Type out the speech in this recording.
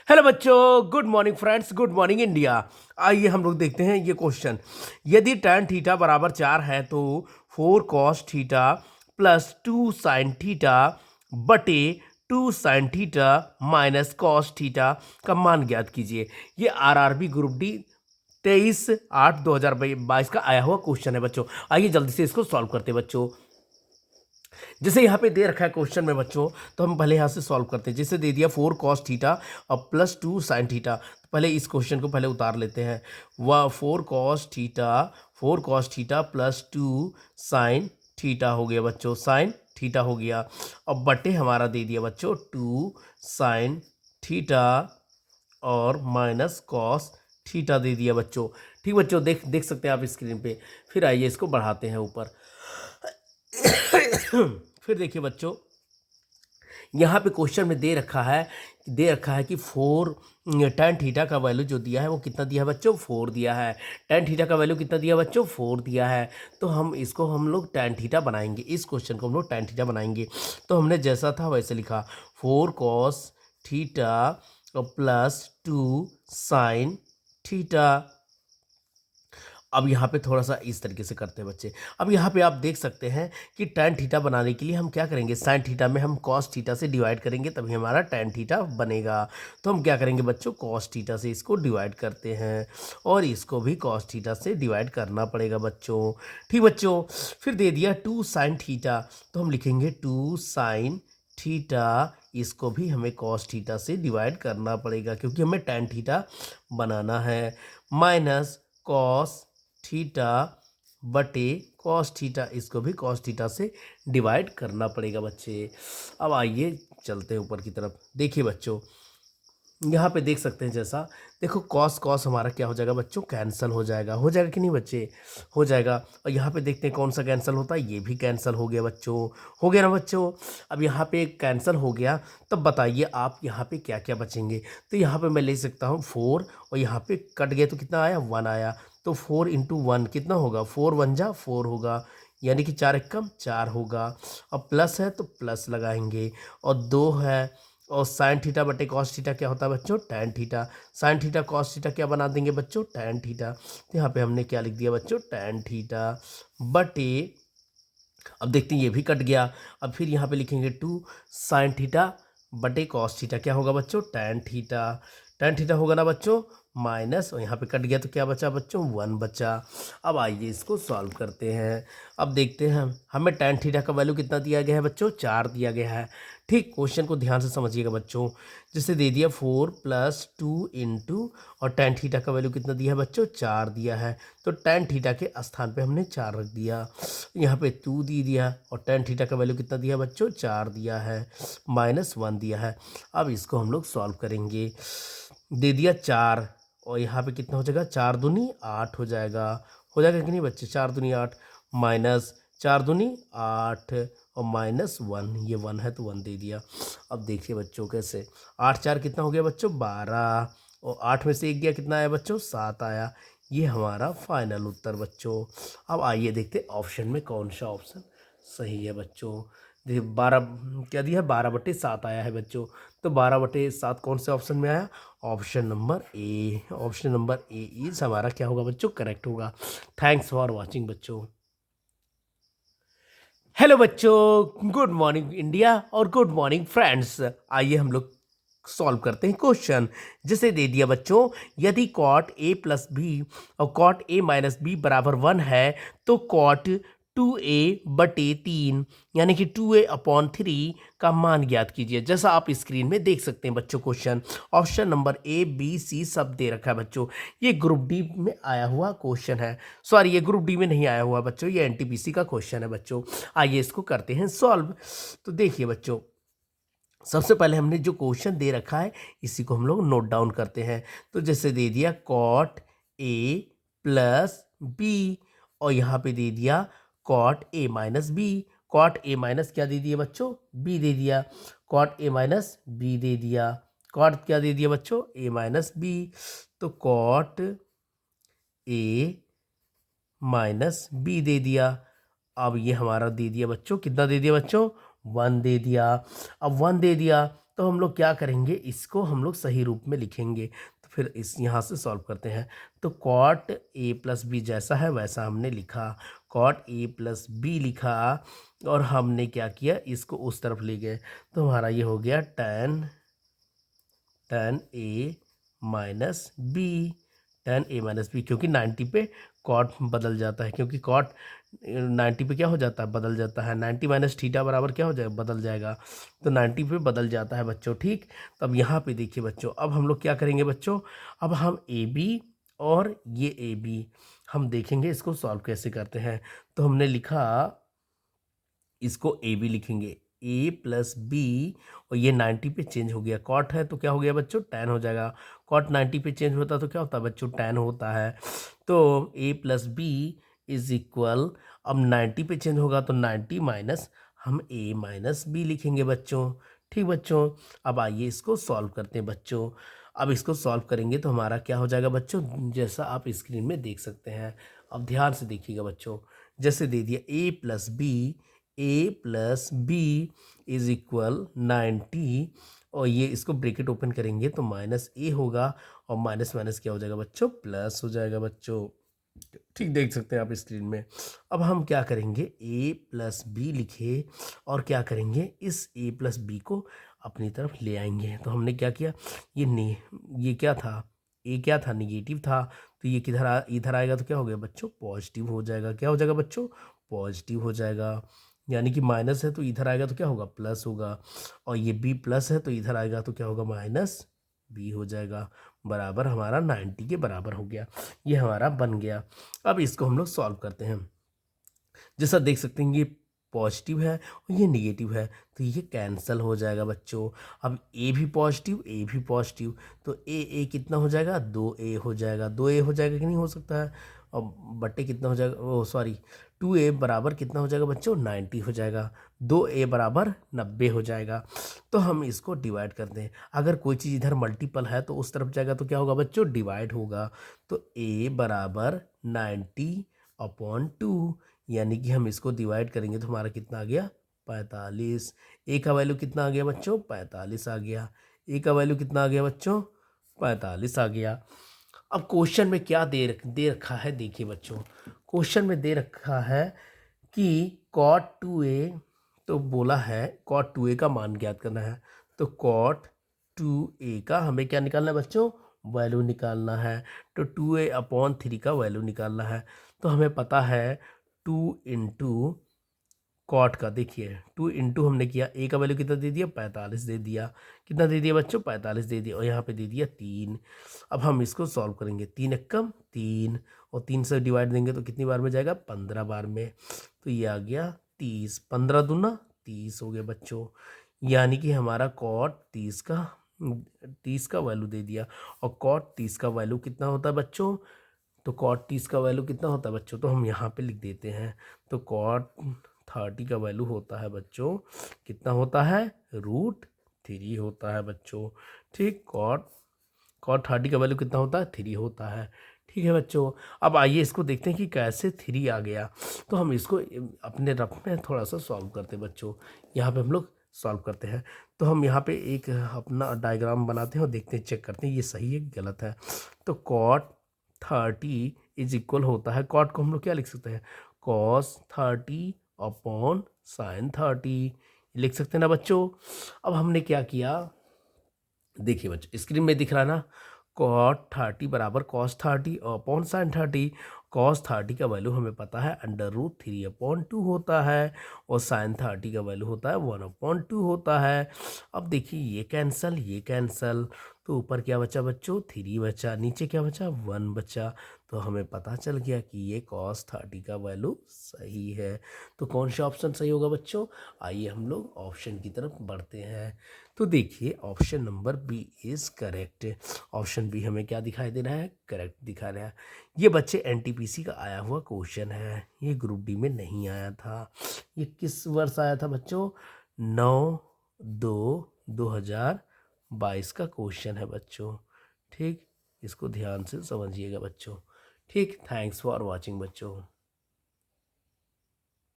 Hello बच्चों, good morning friends, good morning India. आइए हम लोग देखते हैं ये क्वेश्चन। यदि tan थीटा बराबर 4 है तो 4 cos theta plus 2 sin theta बटे 2 sin theta minus cos theta का मान ज्ञात कीजिए। ये आरआरबी ग्रुप डी 23/8/2022 का आया हुआ क्वेश्चन है बच्चों। आइए जल्दी से इसको सॉल्व करते हैं बच्चों। जैसे यहाँ पे दे रखा है क्वेश्चन में बच्चों, तो हम पहले यहाँ से सॉल्व करते हैं। जैसे दे दिया 4 cos थीटा और प्लस 2 sin थीटा, तो पहले इस क्वेश्चन को पहले उतार लेते हैं। वह 4 cos theta plus 2 sin theta हो गया बच्चों, sin थीटा हो गया। अब बटे हमारा दे दिया बच्चों 2 sin थीटा और माइनस cos थीटा दे दिया बच्चों। ठीक बच्चों, देख देख सकते हैं आप स्क्रीन पे। फिर आइए इसको बढ़ाते हैं ऊपर। फिर देखिए बच्चों, यहाँ पे क्वेश्चन में दे रखा है कि 4 tan थीटा का वैल्यू जो दिया है वो कितना दिया है बच्चों, 4 दिया है। tan थीटा का वैल्यू कितना दिया बच्चों, 4 दिया है। तो हम लोग tan थीटा बनाएंगे। इस क्वेश्चन को हम लोग tan थीटा बनाएंगे। तो हमने जैसा था वैसे लिखा 4 cos theta plus 2 sin theta. अब यहाँ पे थोड़ा सा इस तरीके से करते हैं बच्चे। अब यहाँ पे आप देख सकते हैं कि tan थीटा बनाने के लिए हम क्या करेंगे, sin थीटा में हम cos थीटा से डिवाइड करेंगे तभी हमारा tan थीटा बनेगा। तो हम क्या करेंगे बच्चों, cos थीटा से इसको डिवाइड करते हैं और इसको भी cos थीटा से डिवाइड करना पड़ेगा बच्चों। ठीक बच्चों, फिर दे दिया 2 sin थीटा, तो हम लिखेंगे 2 sin थीटा। इसको भी हमें cos थीटा से डिवाइड करना पड़ेगा क्योंकि हमें tan थीटा बनाना है। माइनस cos थीटा बटे cos थीटा, इसको भी cos थीटा से डिवाइड करना पड़ेगा बच्चे। अब आइए चलते हैं ऊपर की तरफ। देखिए बच्चों, यहाँ पे देख सकते हैं, जैसा देखो cos हमारा क्या हो जाएगा बच्चों, कैंसिल हो जाएगा कि नहीं बच्चे, हो जाएगा। और यहाँ पे देखते हैं कौन सा कैंसिल होता है, ये भी कैंसिल हो गया बच्चों, हो गया ना बच्चों। अब यहाँ पे कैंसिल हो गया, तब बताइए आप यहाँ पे क्या क्या बचेंगे। तो यहाँ पे मैं ले सकता हूँ 4 और यहाँ पे कट गया तो कितना आया, 1 आया। तो 4 इंटू 1 कितना होगा, 4 1 जा 4 होगा, यानी कि 4 एकम 4 होगा। अब प्लस है तो प्लस लगाएंगे, और 2 है, और साइन थीटा बटे कॉस थीटा क्या होता है बच्चों, tan theta. Sine theta cos theta क्या बना देंगे बच्चों, टैन थीटा। तो यहाँ पे हमने क्या लिख दिया बच्चों, टैन थीटा बटे, अब देखते हैं ये भी कट गया। अब फिर यहाँ पे लिखेंगे 2 साइन थीटा बटे कॉस थीटा, क्या होगा बच्चों, टैन थीटा। टैन थीटा होगा ना बच्चों, माइनस, और यहाँ पे कट गया तो क्या बचा बच्चों, 1 बचा। अब आइए इसको सॉल्व करते हैं। अब देखते हैं हमें टैन थीटा का वैल्यू कितना दिया गया है बच्चों, 4 दिया गया है। ठीक, क्वेश्चन को ध्यान से समझिएगा बच्चों। जैसे दे दिया 4 प्लस 2 इंटू, और टैन थीटा का वैल्यू कितना दिया है बच्चों, 4 दिया है। तो टैन थीटा के स्थान पे हमने 4 रख दिया, यहाँ पे 2 दे दिया, और टैन थीटा का वैल्यू कितना दिया बच्चों, 4 दिया है, माइनस 1 दिया है। अब इसको हम लोग सॉल्व करेंगे। दे दिया 4, और यहाँ पे कितना हो जाएगा, 4 दूनी 8 हो जाएगा कि नहीं बच्चे, 4 दूनी 8, माइनस 4 दूनी 8 और माइनस 1, ये 1 है तो 1 दे दिया। अब देखिए बच्चों कैसे, 8 4 कितना हो गया बच्चों, 12, और 8 में से 1 गया, कितना आया बच्चों, 7 आया। ये हमारा फाइनल उत्तर बच्चों। अब आइए देखते ऑप्शन में कौन सा ऑप्शन सही है बच्चों। देखिए 12 क्या दिया है, 12/7 आया है बच्चों। तो 12/7 कौन से ऑप्शन में आया, option number A. Option number A is हमारा क्या होगा बच्चों, करेक्ट होगा। थैंक्स फॉर वॉचिंग बच्चों। हेलो बच्चों, गुड मॉर्निंग इंडिया और गुड मॉर्निंग फ्रेंड्स। आइए हम लोग सॉल्व करते हैं क्वेश्चन। जैसे दे दिया बच्चों, यदि कॉट ए प्लस बी और कॉट ए माइनस बी बराबर 1 है तो कॉट 2a/3 यानी कि 2a/3 का मान ज्ञात कीजिए। जैसा आप स्क्रीन में देख सकते हैं बच्चों, question option number A B C सब दे रखा है बच्चों। ये ग्रुप डी में आया हुआ क्वेश्चन है, सॉरी ये ग्रुप डी में नहीं आया हुआ बच्चों, ये एनटीपीसी का क्वेश्चन है बच्चों। आइए इसको करते हैं सॉल्व। तो देखिए बच्चों, सबसे पहले हमने जो क्वेश्चन दे रखा है इसी को हम लोग नोट डाउन करते हैं। तो जैसे दे दिया कॉट ए प्लस बी, और यहाँ पे दे दिया cot A minus B. Cot A minus क्या दे दिया बच्चों, बी दे दिया। कॉट ए माइनस बी दे दिया। कॉट क्या दे दिया बच्चों, ए माइनस बी। तो कॉट ए माइनस बी दे दिया। अब ये हमारा दे दिया बच्चों, कितना दे दिया बच्चों, 1 दे दिया। अब 1 दे दिया तो हम लोग क्या करेंगे, इसको हम लोग सही रूप में लिखेंगे। तो फिर इस यहाँ से सॉल्व करते हैं। तो कॉट ए प्लस बी जैसा है वैसा हमने लिखा, कॉट ए प्लस बी लिखा, और हमने क्या किया, इसको उस तरफ ले गए। तो हमारा ये हो गया tan ए माइनस बी, tan ए माइनस बी, क्योंकि 90 पे कॉट बदल जाता है, क्योंकि कॉट 90 पे क्या हो जाता है, बदल जाता है। 90 माइनस थीटा बराबर क्या हो जाएगा, बदल जाएगा। तो 90 पे बदल जाता है बच्चों, ठीक। तो अब यहाँ पे देखिए बच्चों, अब हम लोग क्या करेंगे बच्चों, अब हम ए बी और ये ए बी हम देखेंगे इसको सॉल्व कैसे करते हैं। तो हमने लिखा, इसको ए बी लिखेंगे, ए प्लस बी, और ये 90 पे चेंज हो गया, कॉट है तो क्या हो गया बच्चों, टैन हो जाएगा। कॉट 90 पे चेंज होता है तो क्या होता है बच्चों, टैन होता है। तो ए प्लस बी इज इक्वल, अब 90 पे चेंज होगा तो 90 माइनस हम ए माइनस बी लिखेंगे बच्चों, ठीक बच्चों। अब आइए इसको सॉल्व करते हैं बच्चों। अब इसको सॉल्व करेंगे तो हमारा क्या हो जाएगा बच्चों, जैसा आप स्क्रीन में देख सकते हैं। अब ध्यान से देखिएगा बच्चों, जैसे दे दिया ए प्लस बी इज इक्वल 90, और ये इसको ब्रैकेट ओपन करेंगे तो माइनस ए होगा, और माइनस माइनस क्या हो जाएगा बच्चों, प्लस हो जाएगा बच्चों, ठीक देख सकते हैं आप स्क्रीन में। अब हम क्या करेंगे, ए प्लस बी लिखे, और क्या करेंगे, इस ए प्लस बी को अपनी तरफ ले आएंगे। तो हमने क्या किया, ये क्या था, ए क्या था, निगेटिव था, तो ये इधर आएगा तो क्या हो गया बच्चों, पॉजिटिव हो जाएगा। क्या हो जाएगा बच्चों, पॉजिटिव हो जाएगा। यानी कि माइनस है तो इधर आएगा तो क्या होगा, प्लस होगा, और ये बी प्लस है तो इधर आएगा तो क्या होगा, माइनस बी हो जाएगा, बराबर हमारा 90 के बराबर हो गया। ये हमारा बन गया। अब इसको हम लोग सॉल्व करते हैं। जैसा देख सकते हैं, ये पॉजिटिव है और ये निगेटिव है, तो ये कैंसिल हो जाएगा बच्चों। अब ए भी पॉजिटिव, तो ए कितना हो जाएगा, 2a हो जाएगा। 2a हो जाएगा कि नहीं हो सकता है, और बट्टे कितना हो जाएगा, ओ सॉरी, 2a बराबर कितना हो जाएगा बच्चों, 90 हो जाएगा। 2a बराबर 90 हो जाएगा। तो हम इसको डिवाइड करते हैं। अगर कोई चीज़ इधर मल्टीपल है तो उस तरफ जाएगा तो क्या होगा बच्चों, डिवाइड होगा। तो a बराबर 90/2, यानी कि हम इसको डिवाइड करेंगे तो हमारा कितना आ गया, 45। ए का वैल्यू कितना आ गया बच्चों, 45 आ गया। ए का वैल्यू कितना आ गया बच्चों, 45 आ गया। अब क्वेश्चन में क्या दे रखा है, देखिए बच्चों, क्वेश्चन में दे रखा है कि cot 2a, तो बोला है cot 2a का मान ज्ञात करना है। तो cot 2a का हमें क्या निकालना है बच्चों, वैल्यू निकालना है। तो 2a/3 का वैल्यू निकालना है। तो हमें पता है 2 इंटू कॉट का, देखिए 2 इंटू हमने किया, ए का वैल्यू कितना दे दिया, 45 दे दिया। कितना दे दिया बच्चों, 45 दे दिया, और यहाँ पे दे दिया 3। अब हम इसको सॉल्व करेंगे, 3 एकम 3, और 3 से डिवाइड देंगे तो कितनी बार में जाएगा, 15 बार में। तो ये आ गया 30, 15 दूना 30 हो गया बच्चों। यानी कि हमारा कॉट 30 का वैल्यू दे दिया। और कॉट 30 का वैल्यू कितना होता है बच्चों, तो कॉट 30 का वैल्यू कितना होता है बच्चों, तो हम यहाँ पे लिख देते हैं। तो कॉट 30 का वैल्यू होता है बच्चों, कितना होता है, √3 होता है बच्चों, ठीक। कॉट 30 का वैल्यू कितना होता है, 3 होता है, ठीक है बच्चों। अब आइए इसको देखते हैं कि कैसे 3 आ गया। तो हम इसको अपने रफ में थोड़ा सा सॉल्व करते हैं बच्चों। यहाँ पे हम लोग सॉल्व करते हैं। तो हम यहाँ पे एक अपना डायग्राम बनाते हैं और देखते हैं, चेक करते हैं ये सही है कि गलत है। तो कॉट 30 इज इक्वल होता है, कॉट को हम लोग क्या लिख सकते हैं, cos 30/sin 30 लिख सकते हैं ना बच्चों। अब हमने क्या किया, देखिए बच्चों स्क्रीन में दिख रहा है ना, cot 30 बराबर cos 30/sin 30। cos 30 का वैल्यू हमें पता है √3/2 होता है, और sin 30 का वैल्यू होता है 1/2 होता है। अब देखिए ये कैंसल, तो ऊपर क्या बचा बच्चों, 3 बचा, नीचे क्या बचा, 1 बचा। तो हमें पता चल गया कि ये cos 30 का वैल्यू सही है। तो कौन सा ऑप्शन सही होगा बच्चों, आइए हम लोग ऑप्शन की तरफ बढ़ते हैं। तो देखिए option number B is correct. Option B हमें क्या दिखाई दे रहा है, करेक्ट दिखा रहा है। ये बच्चे एनटीपीसी का आया हुआ क्वेश्चन है, ये ग्रुप डी में नहीं आया था। ये किस वर्ष आया था बच्चों, 9/2/2022 का क्वेश्चन है बच्चों, ठीक। इसको ध्यान से समझिएगा बच्चों, ठीक। थैंक्स फॉर वॉचिंग बच्चों।